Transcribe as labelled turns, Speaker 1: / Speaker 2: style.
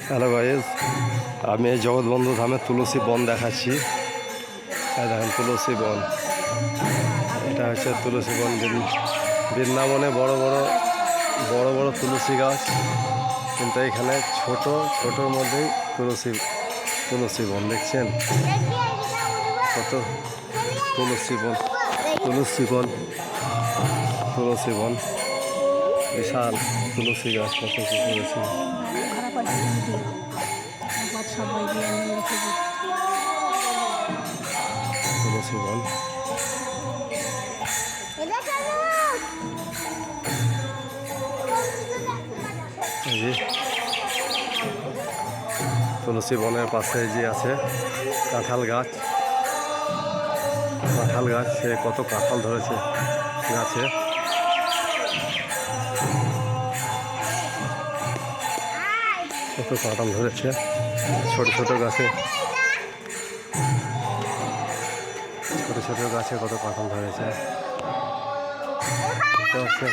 Speaker 1: Hello guys, আমি এই জগৎবন্ধু ধামের তুলসী বন দেখাচ্ছি। দেখেন তুলসী বন, এটা হচ্ছে তুলসী বন। বৃন্দাবনে বড় বড় তুলসী গাছ, কিন্তু এখানে ছোটোর মধ্যেই তুলসী বন দেখছেন কত তুলসী বন বিশাল তুলসী গাছ, কত তুলসী বন। তুলসী বনের পাশে যে আছে কাঁঠাল গাছ, সে কত কাঁঠাল ধরেছে গাছে। কত কাঁঠাল ধরেছে ছোট গাছে, কত কাঁঠাল ধরেছে দেখতে পাচ্ছেন।